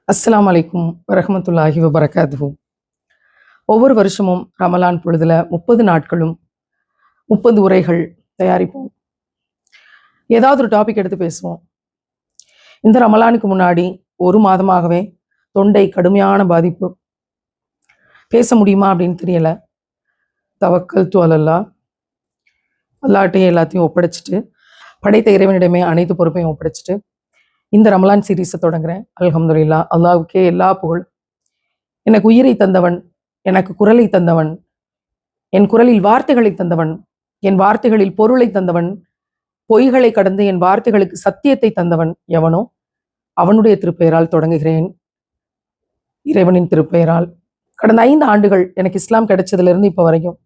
அஸ்ஸலாமு அலைக்கும் வரஹ்மத்துல்லாஹி வபரகாத்துஹு. ஒவ்வொரு வருஷமும் ரமலான் பொழுதுல 30 நாட்களும் 30 உரைகள் தயாரிப்போம். ஏதாவது ஒரு டாபிக் எடுத்து பேசுவோம். இந்த ரமலானுக்கு முன்னாடி ஒரு மாதமாகவே தொண்டை கடுமையான பாதிப்பு. பேச முடியுமா அப்படின்னு தெரியல. தவக்கல்து அலல்லாஹ், அல்லாஹ்ட்டயே எல்லாத்தையும் ஒப்படைச்சிட்டு, படைத்த இறைவனிடமே அனைத்து பொறுப்பையும் ஒப்படைச்சிட்டு இந்த ரமலான் சீரீஸை தொடங்குறேன். அல்ஹம்துலில்லாஹ், அல்லாஹ்வுக்கே எல்லா புகழ். எனக்கு உயிரை தந்தவன், எனக்கு குரலை தந்தவன், என் குரலில் வார்த்தைகளை தந்தவன், என் வார்த்தைகளில் பொருளை தந்தவன், பொய்களை கடந்து என் வார்த்தைகளுக்கு சத்தியத்தை தந்தவன் எவனோ அவனுடைய திருப்பெயரால் தொடங்குகிறேன். இறைவனின் திருப்பெயரால். கடந்த 5 ஆண்டுகள் எனக்கு இஸ்லாம் கிடைச்சதுல இருந்து இப்போ வரைக்கும்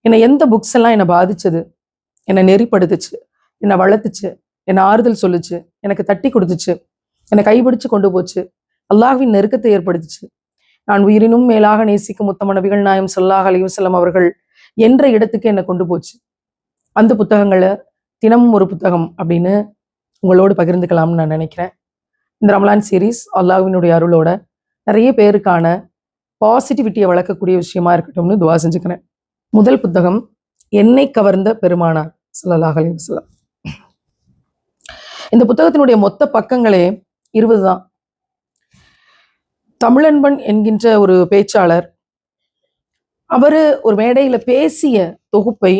என்னை எந்த புக்ஸ் எல்லாம் என்னை பாதிச்சது, என்னை நெறிப்படுத்துச்சு, என்னை வளர்த்துச்சு, என்னை ஆறுதல் சொல்லுச்சு, எனக்கு தட்டி கொடுத்துச்சு, என்னை கைப்பிடிச்சு கொண்டு போச்சு, அல்லாஹ்வின் நெருக்கத்தை ஏற்படுத்துச்சு, நான் உயிரினும் மேலாக நேசிக்கும் உத்தம நபிகள் நாயம் ஸல்லல்லாஹு அலைஹி வஸல்லம் அவர்கள் என்ற இடத்துக்கு என்னை கொண்டு போச்சு. அந்த புத்தகங்களை தினமும் ஒரு புத்தகம் அப்படின்னு உங்களோடு பகிர்ந்துக்கலாம்னு நான் நினைக்கிறேன். இந்த ரமலான் சீரீஸ் அல்லாஹ்வினுடைய அருளோட நிறைய பேருக்கான பாசிட்டிவிட்டியை வளர்க்கக்கூடிய விஷயமா இருக்கட்டும்னு துவா செஞ்சுக்கிறேன். முதல் புத்தகம் என்னை கவர்ந்த பெருமானார் ஸல்லல்லாஹு அலைஹி வஸல்லம். இந்த புத்தகத்தினுடைய மொத்த பக்கங்களே 20 தான். தமிழன்பன் என்கின்ற ஒரு பேச்சாளர் அவரு ஒரு மேடையில பேசிய தொகுப்பை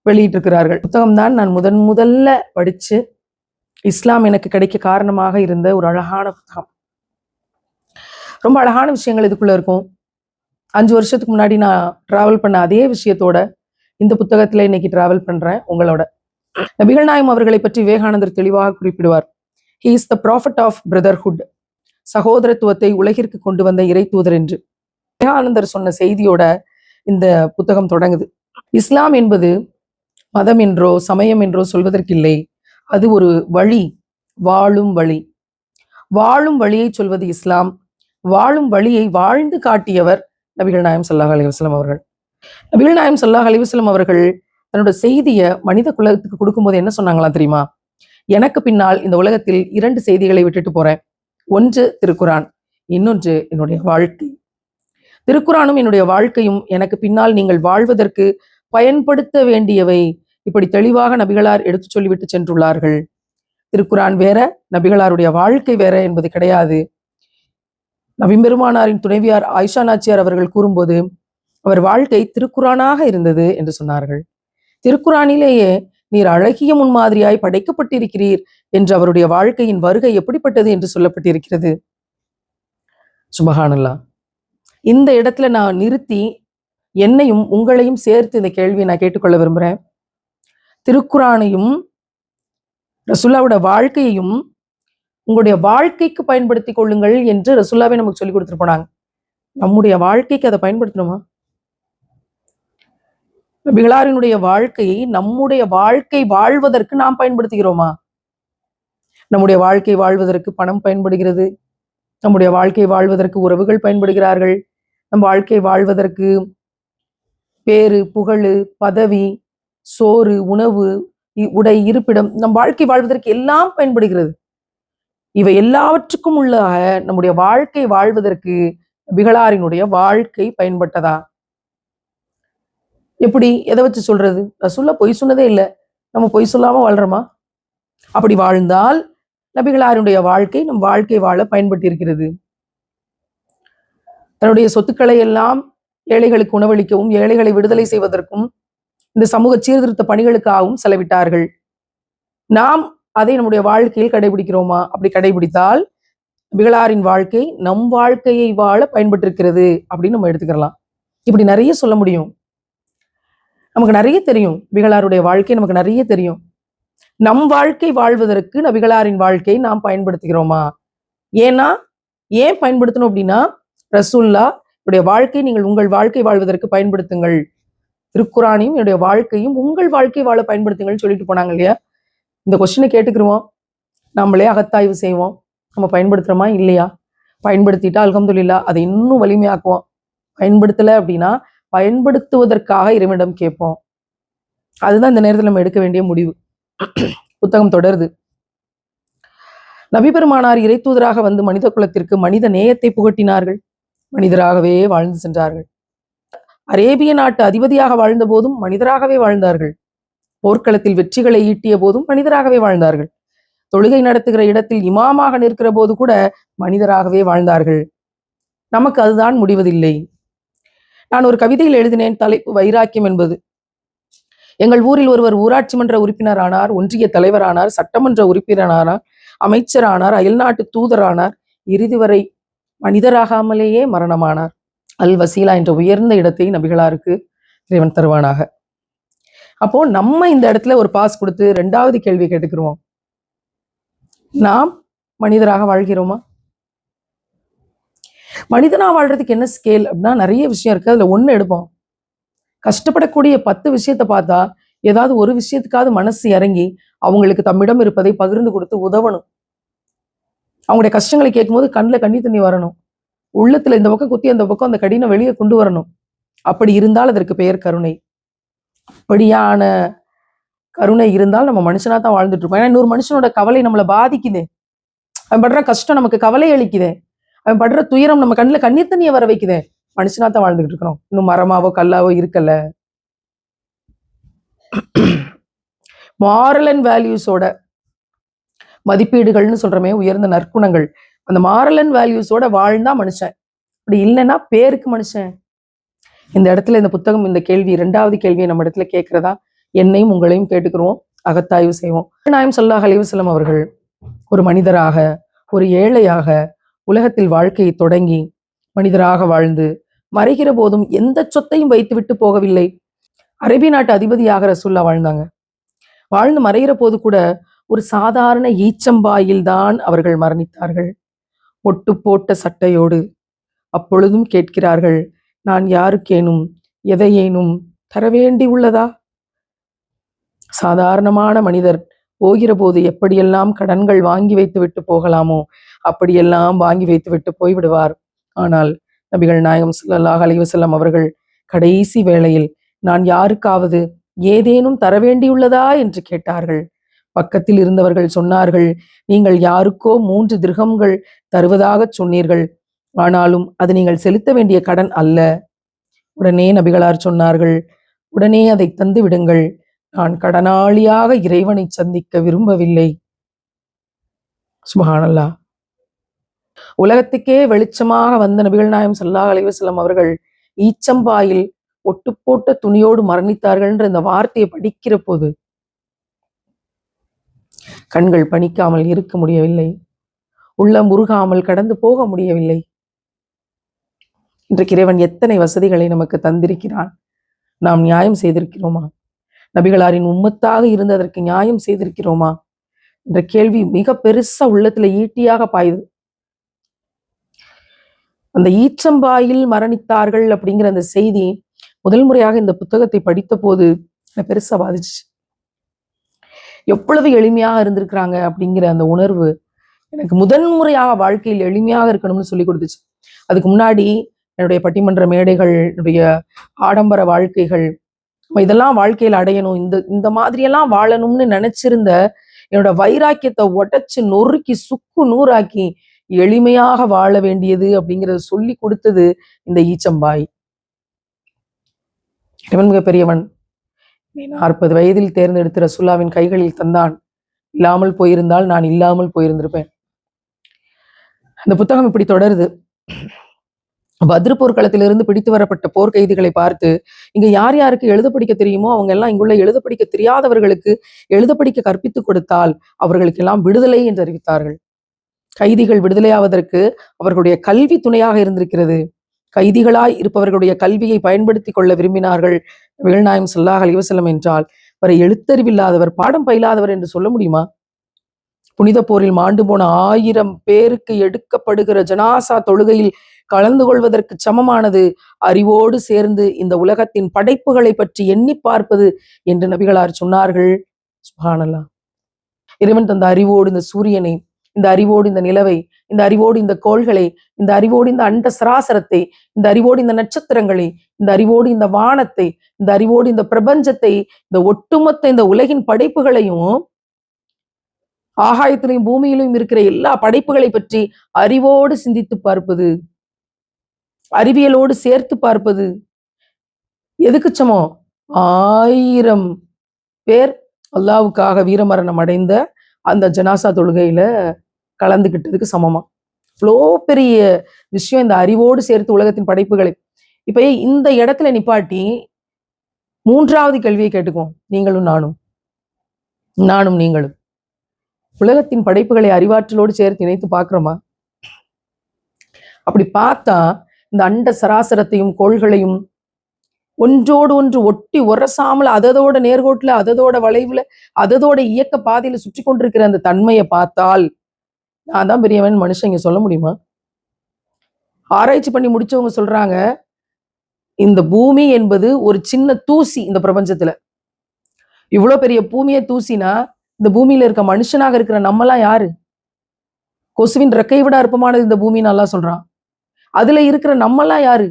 வெளியிட்டிருக்கிறார்கள். புத்தகம் தான் நான் முதல்ல படிச்சு இஸ்லாம் எனக்கு கிடைக்க காரணமாக இருந்த ஒரு அழகான புத்தகம். ரொம்ப அழகான விஷயங்கள் இதுக்குள்ள இருக்கும். 5 வருஷத்துக்கு முன்னாடி நான் டிராவல் பண்ண அதே விஷயத்தோட இந்த புத்தகத்துல இன்னைக்கு டிராவல் பண்றேன் உங்களோட. நபிகள் நாயம் அவர்களை பற்றி விவேகானந்தர் தெளிவாக குறிப்பிடுவார். He is the prophet of brotherhood, சகோதரத்துவத்தை உலகிற்கு கொண்டு வந்த இறை தூதர் என்று விவேகானந்தர் சொன்ன செய்தியோட இந்த புத்தகம் தொடங்குது. இஸ்லாம் என்பது மதம் என்றோ சமயம் என்றோ சொல்வதற்கில்லை, அது ஒரு வழி, வாழும் வழி. வாழும் வழியை சொல்வது இஸ்லாம். வாழும் வழியை வாழ்ந்து காட்டியவர் நபிகள் நாயம் ஸல்லல்லாஹு அலைஹி வஸல்லம் அவர்கள். நபிகள் நாயம் ஸல்லல்லாஹு அலைஹி வஸல்லம் அவர்கள் தன்னோட செய்தியை மனித குலத்துக்கு கொடுக்கும்போது என்ன சொன்னாங்களா தெரியுமா? எனக்கு பின்னால் இந்த உலகத்தில் 2 செய்திகளை விட்டுட்டு போறேன். ஒன்று திருக்குரான், இன்னொன்று என்னுடைய வாழ்க்கை. திருக்குரானும் என்னுடைய வாழ்க்கையும் எனக்கு பின்னால் நீங்கள் வாழ்வதற்கு பயன்படுத்த வேண்டியவை. இப்படி தெளிவாக நபிகளார் எடுத்து சொல்லிவிட்டு சென்றுள்ளார்கள். திருக்குரான் வேற, நபிகளாருடைய வாழ்க்கை வேற என்பது கிடையாது. நபிபெருமானாரின் துணைவியார் ஆயிஷா நாச்சியார் அவர்கள் கூறும்போது அவர் வாழ்க்கை திருக்குரானாக இருந்தது என்று சொன்னார்கள். திருக்குரானிலேயே நீர் அழகிய முன்மாதிரியாய் படைக்கப்பட்டிருக்கிறீர் என்று அவருடைய வாழ்க்கையின் வருகை எப்படிப்பட்டது என்று சொல்லப்பட்டிருக்கிறது. சுபஹானல்லாஹ். இந்த இடத்துல நான் நிறுத்தி என்னையும் உங்களையும் சேர்த்து இந்த கேள்வியை நான் கேட்டுக்கொள்ள விரும்புறேன். திருக்குரானையும் ரசூலுல்லாவோட வாழ்க்கையையும் உங்களுடைய வாழ்க்கைக்கு பயன்படுத்திக் கொள்ளுங்கள் என்று ரசூலுல்லாவே நமக்கு சொல்லி கொடுத்துட்டு போனாங்க. நம்முடைய வாழ்க்கைக்கு அதை பயன்படுத்தணுமா? நபிகளாரினுடைய வாழ்க்கையை நம்முடைய வாழ்க்கை வாழ்வதற்கு நாம் பயன்படுத்துகிறோமா? நம்முடைய வாழ்க்கை வாழ்வதற்கு பணம் பயன்படுகிறது, நம்முடைய வாழ்க்கை வாழ்வதற்கு உறவுகள் பயன்படுகிறார்கள், நம் வாழ்க்கை வாழ்வதற்கு பேரு, புகழ், பதவி, சோறு, உணவு, உடை, இருப்பிடம், நம் வாழ்க்கை வாழ்வதற்கு எல்லாம் பயன்படுகிறது. இவை எல்லாவற்றுக்கும் உள்ள நம்முடைய வாழ்க்கை வாழ்வதற்கு நபிகளாரினுடைய வாழ்க்கை பயன்பட்டதா? எப்படி, எதை வச்சு சொல்றது? ரசூலுல்லாஹ் பொய் சொன்னதே இல்லை, நம்ம பொய் சொல்லாம வாழ்றோமா? அப்படி வாழ்ந்தால் நபிகளாருடைய வாழ்க்கை நம் வாழ்க்கை வாழ பயன்பட்டு இருக்கிறது. தன்னுடைய சொத்துக்களை எல்லாம் ஏழைகளுக்கு உணவளிக்கவும் ஏழைகளை விடுதலை செய்வதற்கும் இந்த சமூக சீர்திருத்த பணிகளுக்காகவும் செலவிட்டார்கள். நாம் அதை நம்முடைய வாழ்க்கையில் கடைபிடிக்கிறோமா? அப்படி கடைபிடித்தால் நபிகளாரின் வாழ்க்கை நம் வாழ்க்கையை வாழ பயன்பட்டிருக்கிறது அப்படின்னு நம்ம எடுத்துக்கலாம். இப்படி நிறைய சொல்ல முடியும். நமக்கு நிறைய தெரியும், நபிகளாருடைய வாழ்க்கை நமக்கு நிறைய தெரியும். நம் வாழ்க்கை வாழ்வதற்கு நபிகளாரின் வாழ்க்கையை நாம் பயன்படுத்துகிறோமா? ஏன் பயன்படுத்தணும் அப்படின்னா, ரசூலுல்லாஹ் என்னுடைய வாழ்க்கை நீங்கள் உங்கள் வாழ்க்கை வாழ்வதற்கு பயன்படுத்துங்கள், திருக்குரானையும் என்னுடைய வாழ்க்கையும் உங்கள் வாழ்க்கை வாழ பயன்படுத்துங்கள் சொல்லிட்டு போனாங்க இல்லையா? இந்த கொஸ்டினை கேட்டுக்கிருவோம், நம்மளே அகத்தாய்வு செய்வோம். நம்ம பயன்படுத்துறோமா இல்லையா? பயன்படுத்திட்டா அல்ஹம்துலில்லாஹ் அதை இன்னும் வலிமையாக்குவோம். பயன்படுத்தலை அப்படின்னா பயன்படுத்துவதற்காக இறைவனிடம் கேட்போம். அதுதான் இந்த நேரத்தில் நம்ம எடுக்க வேண்டிய முடிவு. புத்தகம் தொடருது. நபி பெருமானார் இறை தூதராக வந்து மனித குலத்திற்கு மனித நேயத்தை புகட்டினார்கள். மனிதராகவே வாழ்ந்து சென்றார்கள். அரேபிய நாட்டு அதிபதியாக வாழ்ந்த போதும் மனிதராகவே வாழ்ந்தார்கள். போர்க்களத்தில் வெற்றிகளை ஈட்டிய போதும் மனிதராகவே வாழ்ந்தார்கள். தொழுகை நடத்துகிற இடத்தில் இமாமாக நிற்கிற போது கூட மனிதராகவே வாழ்ந்தார்கள். நமக்கு அதுதான் முடிவதில்லை. நான் ஒரு கவிதையில் எழுதினேன், தலைப்பு வைராக்கியம் என்பது. எங்கள் ஊரில் ஒருவர் ஊராட்சி மன்ற உறுப்பினர் ஆனார், ஒன்றிய தலைவரானார், சட்டமன்ற உறுப்பினரானார், அமைச்சரானார், அயல்நாட்டு தூதரானார், இறுதி வரை மனிதராகாமலேயே மரணமானார். அல் வசீலா என்ற உயர்ந்த இடத்தை நபிகளாருக்கு இறைவன் தருவானாக. அப்போ நம்ம இந்த இடத்துல ஒரு பாஸ் கொடுத்து 2வது கேள்வி கேட்டுக்கிறோம். நாம் மனிதராக வாழ்கிறோமா? மனிதனா வாழ்றதுக்கு என்ன ஸ்கேல் அப்படின்னா நிறைய விஷயம் இருக்கு. அதுல 1 எடுப்போம். கஷ்டப்படக்கூடிய 10 விஷயத்தை பார்த்தா ஏதாவது ஒரு விஷயத்துக்காவது மனசு இறங்கி அவங்களுக்கு தம்மிடம் இருப்பதை பகிர்ந்து கொடுத்து உதவணும். அவங்களுடைய கஷ்டங்களை கேட்கும்போது கண்ணில் கண்ணி தண்ணி வரணும். உள்ளத்துல இந்த பக்கம் குத்தி அந்த பக்கம் அந்த கடினை வெளியே கொண்டு வரணும். அப்படி இருந்தால் அதற்கு பெயர் கருணை. அப்படியான கருணை இருந்தால் நம்ம மனுஷனா தான் வாழ்ந்துட்டு இருப்போம். ஏன்னா இன்னொரு மனுஷனோட கவலை நம்மளை பாதிக்குது. அவன் படுற கஷ்டம் நமக்கு கவலை அளிக்குது. அவன் படுற துயரம் நம்ம கண்ணில் கண்ணீர் தண்ணியை வர வைக்குது. மனுஷனா தான் வாழ்ந்துகிட்டு இருக்கிறோம். இன்னும் மரமாவோ கல்லாவோ இருக்கல. மாரல் அண்ட் வேல்யூஸோட மதிப்பீடுகள்னு சொல்றமே, உயர்ந்த நற்குணங்கள், அந்த மாரல் அண்ட் வேல்யூஸோட வாழ்ந்தா மனுஷன். அப்படி இல்லைன்னா பேருக்கு மனுஷன். இந்த இடத்துல இந்த புத்தகம் இந்த கேள்வி 2வது கேள்வியை நம்ம இடத்துல கேட்கிறதா என்னையும் உங்களையும் கேட்டுக்கிறோம், அகத்தாய்வு செய்வோம். நாயம் ஸல்லல்லாஹு அலைஹி வஸல்லம் அவர்கள் ஒரு மனிதராக, ஒரு ஏழையாக உலகத்தில் வாழ்க்கையை தொடங்கி மனிதராக வாழ்ந்து மறைகிற போதும் எந்த சொத்தையும் வைத்து விட்டு போகவில்லை. அரேபிய நாட்டு அதிபதியாக ரசூல்லா வாழ்ந்தாங்க. வாழ்ந்து மறைகிற போது கூட ஒரு சாதாரண ஈச்சம்பாயில் தான் அவர்கள் மரணித்தார்கள். ஒட்டு போட்ட சட்டையோடு. அப்பொழுதும் கேட்கிறார்கள், நான் யாருக்கேனும் எதையேனும் தர வேண்டி உள்ளதா? சாதாரணமான மனிதர் போகிற போது எப்படியெல்லாம் கடன்கள் வாங்கி வைத்து விட்டு போகலாமோ அப்படியெல்லாம் வாங்கி வைத்து விட்டு போய்விடுவார். ஆனால் நபிகள் நாயகம் ஸல்லல்லாஹு அலைஹி வஸல்லம் அவர்கள் கடைசி வேளையில் நான் யாருக்காவது ஏதேனும் தர வேண்டியுள்ளதா என்று கேட்டார்கள். பக்கத்தில் இருந்தவர்கள் சொன்னார்கள், நீங்கள் யாருக்கோ 3 திர்ஹம்கள் தருவதாக சொன்னீர்கள், ஆனாலும் அது நீங்கள் செலுத்த வேண்டிய கடன் அல்ல. உடனே நபிகளார் சொன்னார்கள், உடனே அதை தந்து விடுங்கள், நான் கடனாளியாக இறைவனை சந்திக்க விரும்பவில்லை. சுப்ஹானல்லாஹ். உலகத்துக்கே வெளிச்சமாக வந்த நபிகள் நாயகம் ஸல்லல்லாஹு அலைஹி வஸல்லம் அவர்கள் ஈச்சம்பாயில் ஒட்டு போட்ட துணியோடு மரணித்தார்கள்ன்ற இந்த வார்த்தையை படிக்கிற போது கண்கள் பணிக்காமல் இருக்க முடியவில்லை, உள்ளம் உருகாமல் கடந்து போக முடியவில்லை. இன்றைக்கு இறைவன் எத்தனை வசதிகளை நமக்கு தந்திருக்கிறான். நாம் நியாயம் செய்திருக்கிறோமா? நபிகளாரின் உம்மத்தாக இருந்து அதற்கு நியாயம் செய்திருக்கிறோமா என்ற கேள்வி மிக பெருசா உள்ளத்துல ஈட்டியாக பாயுது. அந்த ஈச்சம்பாயில் மரணித்தார்கள் அப்படிங்கிற அந்த செய்தி முதல் முறையாக இந்த புத்தகத்தை படித்த போது பெருசா பாதிச்சு. எவ்வளவு எளிமையாக இருந்திருக்கிறாங்க அப்படிங்கிற அந்த உணர்வு எனக்கு முதன்முறையாக வாழ்க்கையில் எளிமையாக இருக்கணும்னு சொல்லி கொடுத்துச்சு. அதுக்கு முன்னாடி என்னுடைய பட்டிமன்ற மேடைகள், என்னுடைய ஆடம்பர வாழ்க்கைகள், இதெல்லாம் வாழ்க்கையில் அடையணும், இந்த மாதிரியெல்லாம் வாழணும்னு நினைச்சிருந்த என்னோட வைராக்கியத்தை உடைச்சு நொறுக்கி சுக்கு நூறாக்கி எளிமையாக வாழ வேண்டியது அப்படிங்கிறத சொல்லி கொடுத்தது இந்த ஈச்சம்பாய். இவன் மிக பெரியவன். 40 வயதில் தேர்ந்தெடுத்து ரசூல்லாவின் கைகளில் தந்தான். இல்லாமல் போயிருந்தால் நான் இல்லாமல் போயிருந்திருப்பேன். அந்த புத்தகம் இப்படி தொடருது. பத்ர் போர்க்களத்திலிருந்து பிடித்து வரப்பட்ட போர் கைதிகளை பார்த்து, இங்க யார் யாருக்கு எழுத படிக்க தெரியுமோ அவங்க எல்லாம் இங்குள்ள எழுத படிக்க தெரியாதவர்களுக்கு எழுத படிக்க கற்பித்துக் கொடுத்தால் அவர்களுக்கெல்லாம் விடுதலை என்று அறிவித்தார்கள். கைதிகள் விடுதலையாவதற்கு அவர்களுடைய கல்வி துணையாக இருந்திருக்கிறது. கைதிகளாய் இருப்பவர்களுடைய கல்வியை பயன்படுத்தி கொள்ள விரும்பினார்கள். நபிகள் நாயகம் ஸல்லல்லாஹு அலைஹி வஸல்லம் என்றால் அவரை எழுத்தறிவில்லாதவர், பாடம் பயிலாதவர் என்று சொல்ல முடியுமா? புனித போரில் மாண்டு போன 1000 பேருக்கு எடுக்கப்படுகிற ஜனாசா தொழுகையில் கலந்து கொள்வதற்கு சமமானது அறிவோடு சேர்ந்து இந்த உலகத்தின் படைப்புகளை பற்றி எண்ணி பார்ப்பது என்று நபிகளார் சொன்னார்கள். சுப்ஹானல்லாஹ். இறைவன் தந்த அறிவோடு இந்த சூரியனை, இந்த அறிவோடு இந்த நிலவை, இந்த அறிவோடு இந்த கோள்களை, இந்த அறிவோடு இந்த அண்ட சராசரத்தை, இந்த அறிவோடு இந்த நட்சத்திரங்களை, இந்த அறிவோடு இந்த வானத்தை, இந்த அறிவோடு இந்த பிரபஞ்சத்தை, இந்த ஒட்டுமொத்த இந்த உலகின் படைப்புகளையும் ஆகாயத்திலையும் பூமியிலும் இருக்கிற எல்லா படைப்புகளை பற்றி அறிவோடு சிந்தித்து பார்ப்பது, அறிவியலோடு சேர்த்து பார்ப்பது எதுக்கு சமம்? 1000 பேர் அல்லாவுக்காக வீரமரணம் அடைந்த அந்த ஜனாசா தொழுகையில கலந்துகிட்டதுக்கு சமமா. இவ்வளோ பெரிய விஷயம் இந்த அறிவோடு சேர்த்து உலகத்தின் படைப்புகளை. இப்ப இந்த இடத்துல நிப்பாட்டி 3வது கேள்வியை கேட்டுக்குவோம். நானும் நீங்களும் உலகத்தின் படைப்புகளை அறிவாற்றலோடு சேர்த்து இணைத்து பார்க்கிறோமா? அப்படி பார்த்தா இந்த அண்ட சராசரத்தையும் கோள்களையும் ஒன்றோடு ஒன்று ஒட்டி உரசாமல் அதோட நேர்கோட்டுல, அதோட வளைவுல, அதோட இயக்க பாதையில சுற்றி கொண்டிருக்கிற அந்த தன்மையை பார்த்தால் நான் தான் பெரியவன் மனுஷன் இங்க சொல்ல முடியுமா? ஆராய்ச்சி பண்ணி முடிச்சவங்க சொல்றாங்க, இந்த பூமி என்பது ஒரு சின்ன தூசி இந்த பிரபஞ்சத்துல. இவ்வளவு பெரிய பூமியை தூசினா இந்த பூமியில இருக்க மனுஷனாக இருக்கிற நம்மலாம் யாரு? கொசுவின் ரெக்கையை விட அற்பமானது இந்த பூமின்னு நல்லா சொல்றான். அதுல இருக்கிற நம்மலாம் யாரு?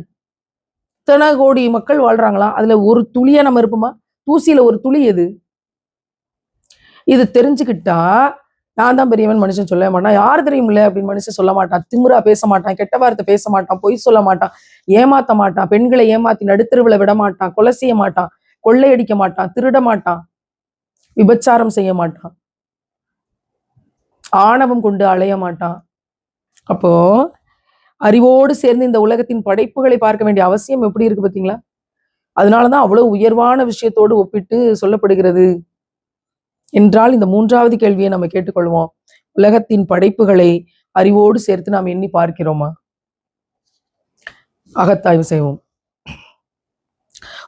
இத்தனை கோடி மக்கள் வாழ்றாங்களா? அதுல ஒரு துளியா நம்ம இருப்போமா? தூசியில ஒரு துளி எது? இது தெரிஞ்சுக்கிட்டா நான் தான் பெரியவன் மனுஷன் சொல்ல மாட்டான். யார் தெரியுமில்ல அப்படின்னு மனுஷன் சொல்ல மாட்டான். திமிரா பேச மாட்டான், கெட்ட வார்த்தை பேச மாட்டான், பொய் சொல்ல மாட்டான், ஏமாத்த மாட்டான், பெண்களை ஏமாத்தி நடுத்தருவுல விட மாட்டான், கொலை செய்ய மாட்டான், கொள்ளையடிக்க மாட்டான், திருட மாட்டான், விபச்சாரம் செய்ய மாட்டான், ஆணவம் கொண்டு அலைய மாட்டான். அப்போ அறிவோடு சேர்ந்து இந்த உலகத்தின் படைப்புகளை பார்க்க வேண்டிய அவசியம் எப்படி இருக்கு பார்த்தீங்களா? அதனாலதான் அவ்வளவு உயர்வான விஷயத்தோடு ஒப்பிட்டு சொல்லப்படுகிறது என்றால் இந்த 3வது கேள்வியை நம்ம கேட்டுக்கொள்வோம். உலகத்தின் படைப்புகளை அறிவோடு சேர்த்து நாம் எண்ணி பார்க்கிறோமா? அகத்தாய்வு செய்வோம்.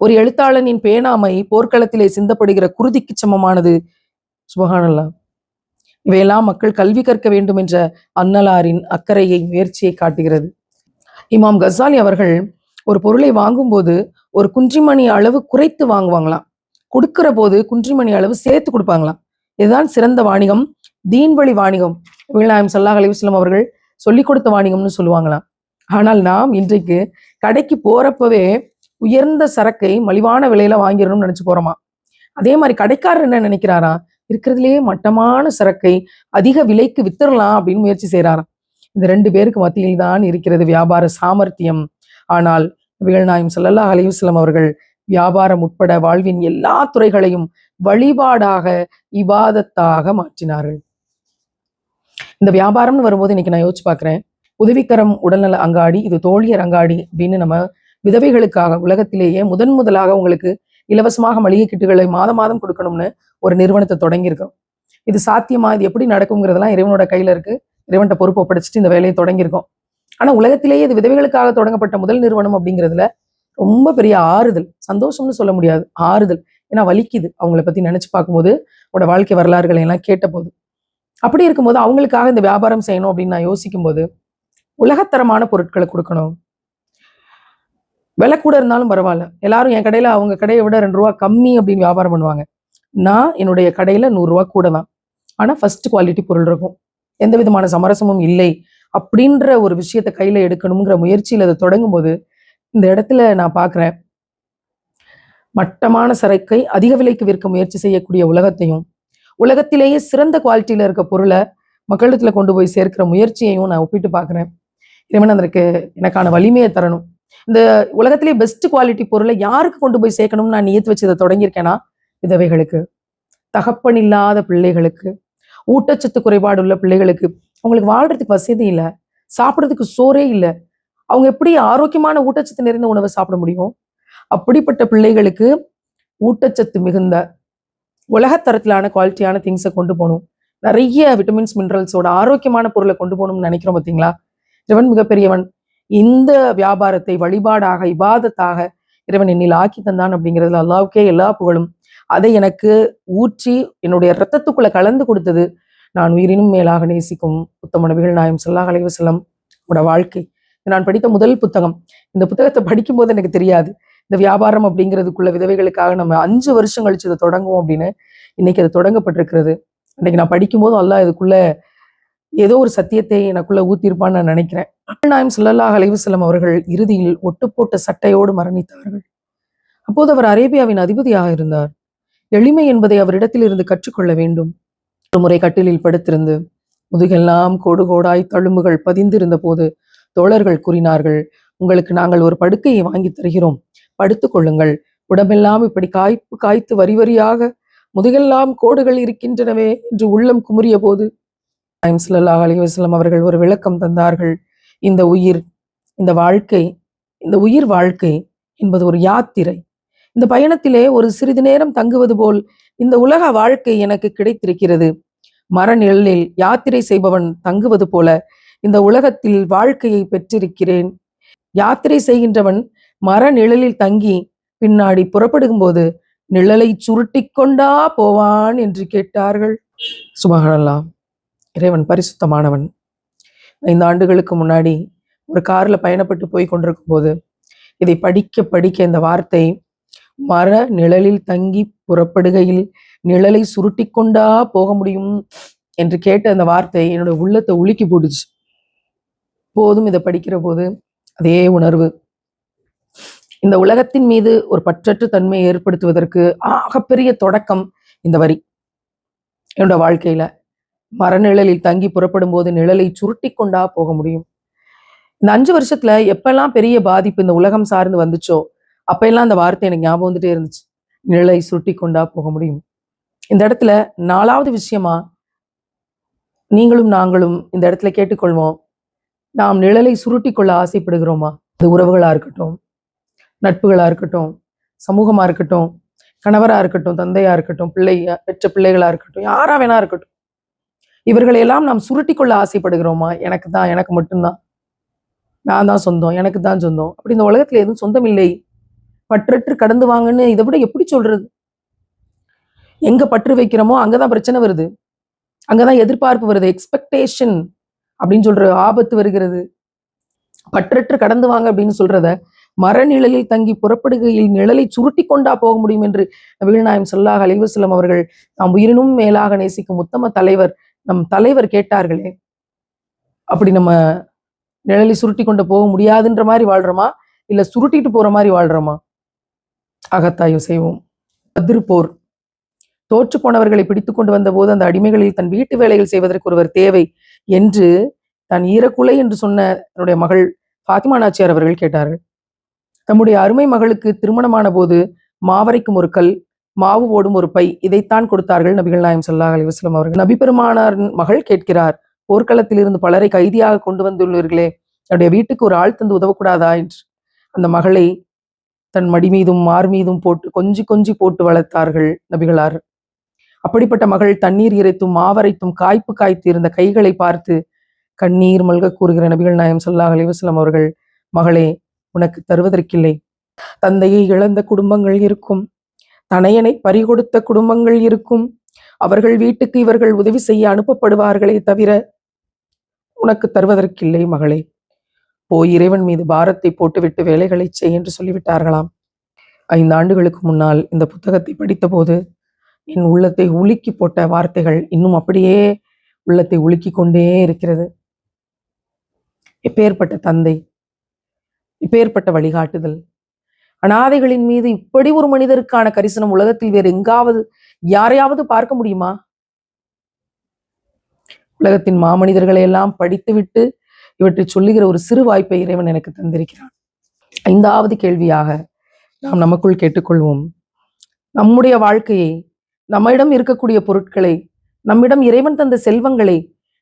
ஒரு எழுத்தாளனின் பேனாமை போர்க்களத்திலே சிந்தப்படுகிற குருதிக்கு சமமானது. சுபஹானல்லாஹ். இவையெல்லாம் மக்கள் கல்வி கற்க வேண்டும் என்ற அன்னலாரின் அக்கறையை, முயற்சியை காட்டுகிறது. இமாம் கசாலி அவர்கள் ஒரு பொருளை வாங்கும்போது ஒரு குன்றிமணி அளவு குறைத்து வாங்குவாங்களாம். கொடுக்கிற போது குன்றிமணி அளவு சேர்த்து கொடுப்பாங்களாம். இதுதான் சிறந்த வாணிகம், தீன் வழி வாணிகம். நாயகம் ஸல்லல்லாஹு அலைஹி வஸல்லம் அவர்கள் சொல்லிக் கொடுத்த வாணிகம்னு சொல்லுவாங்களாம். ஆனால் நாம் இன்றைக்கு கடைக்கு போறப்பவே உயர்ந்த சரக்கை மலிவான விலையில வாங்கிடணும்னு நினைச்சு போறோமா? அதே மாதிரி கடைக்காரர் என்ன நினைக்கிறாரா? இருக்கிறதுலேயே மட்டமான சரக்கை அதிக விலைக்கு வித்துடலாம் அப்படின்னு முயற்சி செய்யறாராம். இந்த 2 பேருக்கு மத்தியில் தான் இருக்கிறது வியாபார சாமர்த்தியம். ஆனால் நாயகம் ஸல்லல்லாஹு அலைஹி வஸல்லம் அவர்கள் வியாபாரம் உட்பட வாழ்வின் எல்லா துறைகளையும் வழிபாடாக, இபாதத்தாக மாற்றினார்கள். இந்த வியாபாரம்னு வரும்போது இன்னைக்கு நான் யோசிச்சு பார்க்கிறேன். உதவிக்கரம் உடல்நல அங்காடி, இது தோழியர் அங்காடி அப்படின்னு நம்ம விதவைகளுக்காக உலகத்திலேயே முதலாக உங்களுக்கு இலவசமாக மளிகை கிட்டுகளை மாதம் கொடுக்கணும்னு ஒரு நிறுவனத்தை தொடங்கியிருக்கோம். இது சாத்தியமா? இது எப்படி நடக்குங்கிறதெல்லாம் இறைவனோட கையில இருக்கு. இறைவன்கிட்ட பொறுப்பு ஒப்படைச்சிட்டு இந்த வேலையை தொடங்கியிருக்கோம். ஆனா உலகத்திலேயே இது விதவைகளுக்காக தொடங்கப்பட்ட முதல் நிறுவனம் அப்படிங்கிறதுல ரொம்ப பெரிய ஆறுதல், சந்தோஷம்னு சொல்ல முடியாது, ஆறுதல். ஏன்னா வலிக்குது அவங்கள பத்தி நினைச்சு பார்க்கும்போது, அவங்களோட வாழ்க்கை வரலாறுகளை எல்லாம் கேட்ட போது. அப்படி இருக்கும்போது அவங்களுக்காக இந்த வியாபாரம் செய்யணும் அப்படின்னு நான் யோசிக்கும் போது, உலகத்தரமான பொருட்களை கொடுக்கணும். விலை கூட இருந்தாலும் பரவாயில்ல, எல்லாரும் என் கடையில அவங்க கடையை விட 2 ரூபா கம்மி அப்படின்னு வியாபாரம் பண்ணுவாங்க. நான் என்னுடைய கடையில 100 ரூபா கூட தான், ஆனா ஃபர்ஸ்ட் குவாலிட்டி பொருள் இருக்கும், எந்த விதமான சமரசமும் இல்லை அப்படின்ற ஒரு விஷயத்த கையில எடுக்கணுங்கிற முயற்சியில் அதை தொடங்கும் போது இந்த இடத்துல நான் பார்க்குறேன், மட்டமான சரக்கை அதிக விலைக்கு விற்க முயற்சி செய்யக்கூடிய உலகத்தையும், உலகத்திலேயே சிறந்த குவாலிட்டியில இருக்க பொருளை மக்களிடத்துல கொண்டு போய் சேர்க்கிற முயற்சியையும் நான் ஒப்பிட்டு பார்க்குறேன். இறைவன் அதற்கு எனக்கான வலிமையை தரணும். இந்த உலகத்திலேயே பெஸ்ட் குவாலிட்டி பொருளை யாருக்கு கொண்டு போய் சேர்க்கணும்னு நான் நியத்து வச்சு இதை தொடங்கியிருக்கேன்னா, விதவைகளுக்கு, தகப்பன் இல்லாத பிள்ளைகளுக்கு, ஊட்டச்சத்து குறைபாடு உள்ள பிள்ளைகளுக்கு, அவங்களுக்கு வாழ்றதுக்கு வசதி இல்லை, சாப்பிட்றதுக்கு சோறே இல்லை, அவங்க எப்படி ஆரோக்கியமான ஊட்டச்சத்து நிறைந்த உணவை சாப்பிட முடியும்? அப்படிப்பட்ட பிள்ளைகளுக்கு ஊட்டச்சத்து மிகுந்த உலகத்தரத்திலான குவாலிட்டியான திங்ஸை கொண்டு போகணும். நிறைய விட்டமின்ஸ், மினரல்ஸோட ஆரோக்கியமான பொருளை கொண்டு போகணும்னு நினைக்கிறோம் பார்த்தீங்களா? இறைவன் மிகப்பெரியவன். இந்த வியாபாரத்தை வழிபாடாக, இபாதத்தாக இறைவன் என்னில் ஆக்கி தந்தான் அப்படிங்கிறதுல அல்லாவுக்கே எல்லா புகழும். அதை எனக்கு ஊற்றி என்னுடைய ரத்தத்துக்குள்ள கலந்து கொடுத்தது நான் உயிரினும் மேலாக நேசிக்கும் உத்தம நபிகள் நாயகம் ஸல்லல்லாஹு அலைஹி வஸல்லம் ஓட வாழ்க்கை. நான் படித்த முதல் புத்தகம். இந்த புத்தகத்தை படிக்கும் போது எனக்கு தெரியாது இந்த வியாபாரம் அப்படிங்கிறதுக்குள்ள விதவைகளுக்காக நம்ம 5 வருஷம் கழிச்சு இதை தொடங்குவோம் அப்படின்னு. இன்னைக்கு அது தொடங்கப்பட்டிருக்கிறது. இன்னைக்கு நான் படிக்கும்போது அல்லாஹ் இதுக்குள்ள ஏதோ ஒரு சத்தியத்தை எனக்குள்ள ஊத்திருப்பான்னு நான் நினைக்கிறேன். நாயகம் ஸல்லல்லாஹு அலைஹி வஸல்லம் அவர்கள் இறுதியில் ஒட்டுப்போட்ட சட்டையோடு மரணித்தார்கள். அப்போது அவர் அரேபியாவின் அதிபதியாக இருந்தார். எளிமை என்பதை அவரிடத்தில் இருந்து கற்றுக்கொள்ள வேண்டும். ஒரு முறை கட்டிலில் படுத்திருந்து முதுகெல்லாம் கோடு கோடாய் தழும்புகள் பதிந்திருந்த போது தோழர்கள் கூறினார்கள், உங்களுக்கு நாங்கள் ஒரு படுக்கையை வாங்கி தருகிறோம், படுத்துக் கொள்ளுங்கள். உடம்பெல்லாம் இப்படி காய்ப்பு காய்த்து வரி வரியாக முதுகெல்லாம் கோடுகள் இருக்கின்றனவே என்று உள்ளம் குமுறிய போது ஸல்லல்லாஹு அலைஹி வஸல்லம் அவர்கள் ஒரு விளக்கம் தந்தார்கள். இந்த உயிர், இந்த வாழ்க்கை, இந்த உயிர் வாழ்க்கை என்பது ஒரு யாத்திரை. இந்த பயணத்திலே ஒரு சிறிது நேரம் தங்குவது போல் இந்த உலக வாழ்க்கை எனக்கு கிடைத்திருக்கிறது. மரநிழலில் யாத்திரை செய்பவன் தங்குவது போல இந்த உலகத்தில் வாழ்க்கையை பெற்றிருக்கிறேன். யாத்திரை செய்கின்றவன் மரநிழலில் தங்கி பின்னாடி புறப்படும் போது நிழலை சுருட்டி கொண்டா போவான் என்று கேட்டார்கள். சுபஹானல்லாஹ். இறைவன் பரிசுத்தமானவன். 5 ஆண்டுகளுக்கு முன்னாடி ஒரு கார்ல பயணப்பட்டு போய் கொண்டிருக்கும் போது இதை படிக்க படிக்க இந்த வார்த்தை, மர நிழலில் தங்கி புறப்படுகையில் நிழலை சுருட்டி கொண்டா போக முடியும் என்று கேட்ட அந்த வார்த்தை என்னோட உள்ளத்தை உலுக்கி போட்டுச்சு. போதும் இதை படிக்கிற போது அதே உணர்வு. இந்த உலகத்தின் மீது ஒரு பற்றற்ற தன்மையை ஏற்படுத்துவதற்கு ஆகப்பெரிய தொடக்கம் இந்த வரி. என்னோட வாழ்க்கையில மரநிழலில் தங்கி புறப்படும் போது நிழலை சுருட்டி கொண்டா போக முடியும். இந்த 5 வருஷத்துல எப்பெல்லாம் பெரிய பாதிப்பு இந்த உலகம் சார்ந்து வந்துச்சோ அப்பெல்லாம் அந்த வார்த்தை எனக்கு ஞாபகம் வந்துட்டே இருந்துச்சு. நிழலை சுருட்டி கொண்டா போக முடியும். இந்த இடத்துல 4வது விஷயமா நீங்களும் நாங்களும் இந்த இடத்துல கேட்டுக்கொள்வோம், நாம் நிழலை சுருட்டி கொள்ள ஆசைப்படுகிறோமா? அது உறவுகளா இருக்கட்டும், நட்புகளா இருக்கட்டும், சமூகமா இருக்கட்டும், கணவரா இருக்கட்டும், தந்தையா இருக்கட்டும், பெற்ற பிள்ளைகளா இருக்கட்டும், யாரா வேணா இருக்கட்டும், இவர்களையெல்லாம் நாம் சுருட்டி கொள்ள ஆசைப்படுகிறோமா? எனக்கு தான், எனக்கு மட்டும்தான், நான் தான் சொந்தம், எனக்கு தான் சொந்தம், அப்படி இந்த உலகத்துல எதுவும் சொந்தம் இல்லை, பற்றற்று கடந்து வாங்கன்னு இதை விட எப்படி சொல்றது? எங்க பற்று வைக்கிறோமோ அங்கதான் பிரச்சனை வருது, அங்கதான் எதிர்பார்ப்பு வருது, எக்ஸ்பெக்டேஷன் அப்படின்னு சொல்ற ஆபத்து வருகிறது. பற்றற்று கடந்து வாங்க அப்படின்னு சொல்றத மரநிழலில் தங்கி புறப்படுகையில் நிழலை சுருட்டி கொண்டா போக முடியும் என்று நபிகள் நாயகம் ஸல்லல்லாஹு அலைஹி வஸல்லம் அவர்கள், நாம் உயிரினும் மேலாக நேசிக்கும் உத்தம தலைவர், நம் தலைவர் கேட்டார்களே, அப்படி நம்ம நிழலை சுருட்டி கொண்டு போக முடியாதுன்ற மாதிரி வாழ்றோமா, இல்ல சுருட்டிட்டு போற மாதிரி வாழ்றோமா? அகத்தாய்வு செய்வோம். பத்ர் போர், தோற்று போனவர்களை பிடித்து கொண்டு வந்த போது அந்த அடிமைகளில் தன் வீட்டு வேலைகள் செய்வதற்கு ஒருவர் தேவை என்று தான் ஈரக்குலை என்று சொன்ன தன்னுடைய மகள் ஃபாத்திமா நாச்சியார் அவர்கள் கேட்டார்கள். தம்முடைய அருமை மகளுக்கு திருமணமான போது மாவரைக்கும் ஒரு கல், மாவு ஓடும் ஒரு பை, இதைத்தான் கொடுத்தார்கள் நபிகள் நாயகம் ஸல்லல்லாஹு அலைஹி வஸல்லம் அவர்கள். நபி பெருமானாரின் மகள் கேட்கிறார், போர்க்களத்தில் இருந்து பலரை கைதியாக கொண்டு வந்துள்ளீர்களே, என்னுடைய வீட்டுக்கு ஒரு ஆள் தந்து உதவக்கூடாதா என்று. அந்த மகளை தன் மடி மீதும் மார் மீதும் போட்டு கொஞ்சி கொஞ்சி போட்டு வளர்த்தார்கள் நபிகளார். அப்படிப்பட்ட மகள் தண்ணீர் இறைத்தும் மாவரைத்தும் காய்ப்பு காய்த்து இருந்த கைகளை பார்த்து கண்ணீர் மல்க கூறுகிற நபிகள் நாயகம் ஸல்லல்லாஹு அலைஹி வஸல்லம் அவர்கள், மகளே, உனக்கு தருவதற்கில்லை. தந்தையை இழந்த குடும்பங்கள் இருக்கும், தனையனை பறிகொடுத்த குடும்பங்கள் இருக்கும், அவர்கள் வீட்டுக்கு இவர்கள் உதவி செய்ய அனுப்பப்படுவார்களே தவிர உனக்கு தருவதற்கில்லை மகளே. போய் இறைவன் மீது பாரத்தை போட்டுவிட்டு வேலைகளை செய் என்று சொல்லிவிட்டார்களாம். 5 ஆண்டுகளுக்கு முன்னால் இந்த புத்தகத்தை படித்த போது என் உள்ளத்தை உலுக்கி போட்ட வார்த்தைகள் இன்னும் அப்படியே உள்ளத்தை உலுக்கி கொண்டே இருக்கிறது. எப்பேற்பட்ட தந்தை, இப்பேற்பட்ட வழிகாட்டுதல். அனாதைகளின் மீது இப்படி ஒரு மனிதருக்கான கரிசனம் உலகத்தில் வேறு எங்காவது யாரையாவது பார்க்க முடியுமா? உலகத்தின் மாமனிதர்களை எல்லாம் படித்துவிட்டு இவற்றை சொல்லுகிற ஒரு சிறு வாய்ப்பை இறைவன் எனக்கு தந்திருக்கிறான். 5வது கேள்வியாக நாம் நமக்குள் கேட்டுக்கொள்வோம், நம்முடைய வாழ்க்கையை, நம்மிடம் இருக்கக்கூடிய பொருட்களை, நம்மிடம் இறைவன் தந்த செல்வங்களை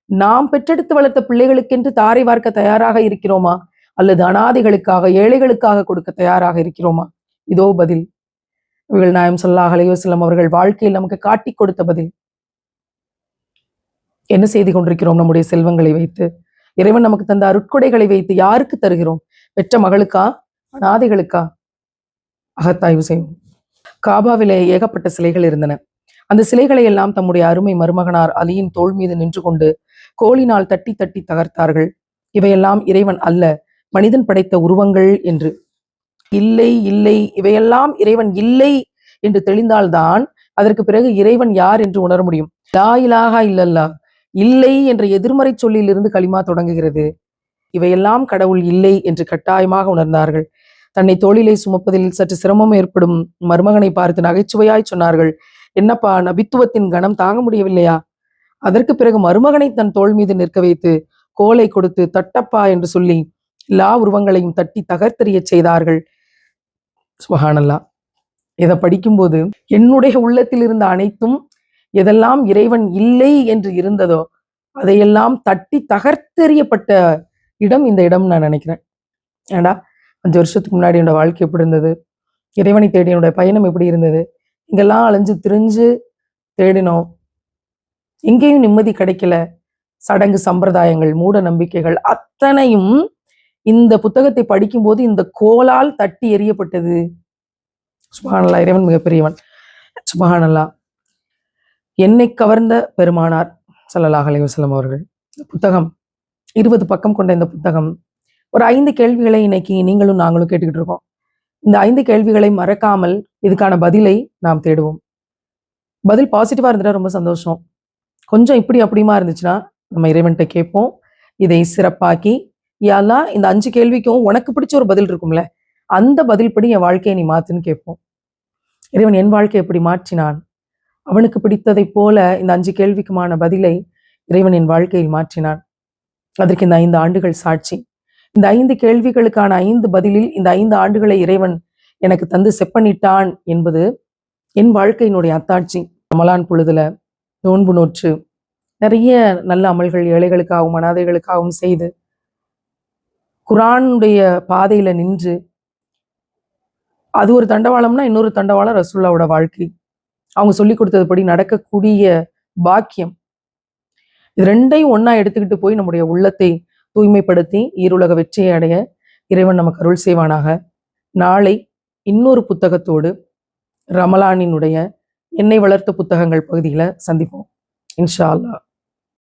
நாம் பெற்றெடுத்து வளர்த்த பிள்ளைகளுக்கென்று தாரை வார்க்க தயாராக இருக்கிறோமா, அல்லது அனாதைகளுக்காக, ஏழைகளுக்காக கொடுக்க தயாராக இருக்கிறோமா? இதோ பதில். நபிகள் நாயகம் ஸல்லல்லாஹு அலைஹி வஸல்லம் அவர்கள் வாழ்க்கையில் நமக்கு காட்டி கொடுத்த பதில். என்ன செய்து கொண்டிருக்கிறோம் நம்முடைய செல்வங்களை வைத்து? இறைவன் நமக்கு தந்த அருட்கொடைகளை வைத்து யாருக்கு தருகிறோம்? பெற்ற மகளுக்கா, அனாதைகளுக்கா? அகத்தாய்வு செய்வோம். காபாவிலே ஏகப்பட்ட சிலைகள் இருந்தன. அந்த சிலைகளை எல்லாம் தம்முடைய அருமை மருமகனார் அலியின் தோள் மீது நின்று கொண்டு கோலினால் தட்டி தட்டி தகர்த்தார்கள். இவையெல்லாம் இறைவன் அல்ல, மனிதன் படைத்த உருவங்கள் என்று. இல்லை இல்லை, இவையெல்லாம் இறைவன் இல்லை என்று தெளிந்தால்தான் அதற்கு பிறகு இறைவன் யார் என்று உணர முடியும். லா இலாஹா இல்லல்லாஹ், இல்லை என்ற எதிர்மறை சொல்லிலிருந்து கலிமா தொடங்குகிறது. இவையெல்லாம் கடவுள் இல்லை என்று கட்டாயமாக உணர்ந்தார்கள். தன்னை தோளிலே சுமப்பதில் சற்று சிரமம் ஏற்படும் மருமகனை பார்த்து நகைச்சுவையாய் சொன்னார்கள், என்னப்பா, நபித்துவத்தின் கணம் தாங்க முடியவில்லையா? அதற்கு பிறகு மருமகனை தன் தோள் மீது நிற்க வைத்து கோலை கொடுத்து தட்டப்பா என்று சொல்லி எல்லா உருவங்களையும் தட்டி தகர்த்தெறிய செய்தார்கள். சுபஹானல்லாஹ். இதை படிக்கும்போது என்னுடைய உள்ளத்தில் இருந்த அனைத்தும், எதெல்லாம் இறைவன் இல்லை என்று இருந்ததோ அதையெல்லாம் தட்டி தகர்த்தெறியப்பட்ட இடம் இந்த இடம் நான் நினைக்கிறேன். ஏண்டா 5 வருஷத்துக்கு முன்னாடி என்னோட வாழ்க்கை எப்படி இருந்தது, இறைவனை தேடி என்னோட பயணம் எப்படி இருந்தது, இங்கெல்லாம் அலைஞ்சு திரிஞ்சு தேடினோம், எங்கேயும் நிம்மதி கிடைக்கல. சடங்கு சம்பிரதாயங்கள், மூட நம்பிக்கைகள் அத்தனையும் இந்த புத்தகத்தை படிக்கும்போது இந்த கோலால் தட்டி எறியப்பட்டது. சுபஹானல்லாஹ். இறைவன் மிகப்பெரியவன். சுபஹானல்லாஹ். என்னை கவர்ந்த பெருமானார் ஸல்லல்லாஹு அலைஹி வஸல்லம் அவர்கள். இந்த புத்தகம் 20 பக்கம் கொண்ட இந்த புத்தகம் ஒரு 5 கேள்விகளை இன்னைக்கு நீங்களும் நாங்களும் கேட்டுக்கிட்டு இருக்கோம். இந்த 5 கேள்விகளை மறக்காமல் இதுக்கான பதிலை நாம் தேடுவோம். பதில் பாசிட்டிவா இருந்துட்டா ரொம்ப சந்தோஷம். கொஞ்சம் இப்படி அப்படியுமா இருந்துச்சுன்னா நம்ம இறைவன்கிட்ட கேட்போம். இதை சிறப்பாக்கி, யா அல்லாஹ் இந்த 5 கேள்விக்கும் உனக்கு பிடிச்ச ஒரு பதில் இருக்கும்ல, அந்த பதில் படி என் வாழ்க்கையை நீ மாத்துன்னு கேட்போம். இறைவன் என் வாழ்க்கையை எப்படி மாற்றினான், அவனுக்கு பிடித்ததைப் போல இந்த 5 கேள்விக்குமான பதிலை இறைவன் என் வாழ்க்கையில் மாற்றினான். அதற்கு இந்த 5 ஆண்டுகள் சாட்சி. இந்த 5 கேள்விகளுக்கான 5 பதிலில் இந்த 5 ஆண்டுகளை இறைவன் எனக்கு தந்து செப்பனிட்டான் என்பது என் வாழ்க்கையினுடைய அத்தாட்சி. ரமலான் பொழுதுல நோன்பு நோற்று நிறைய நல்ல அமல்கள் ஏழைகளுக்காகவும் அனாதைகளுக்காகவும் செய்து குர்ஆனுடைய பாதையில நின்று, அது ஒரு தண்டவாளம்னா இன்னொரு தண்டவாளம் ரசூலுல்லாவோட வாழ்க்கை. அவங்க சொல்லி கொடுத்ததுபடி நடக்கக்கூடிய பாக்கியம். இது ரெண்டையும் ஒண்ணா எடுத்துக்கிட்டு போய் நம்முடைய உள்ளத்தை தூய்மைப்படுத்தி ஈருலக வெற்றியை அடைய இறைவன் நமக்கு அருள் செய்வானாக. நாளை இன்னொரு புத்தகத்தோடு ரமலானினுடைய என்னை வளர்த்த புத்தகங்கள் பகுதியில சந்திப்போம் இன்ஷா அல்லாஹ்.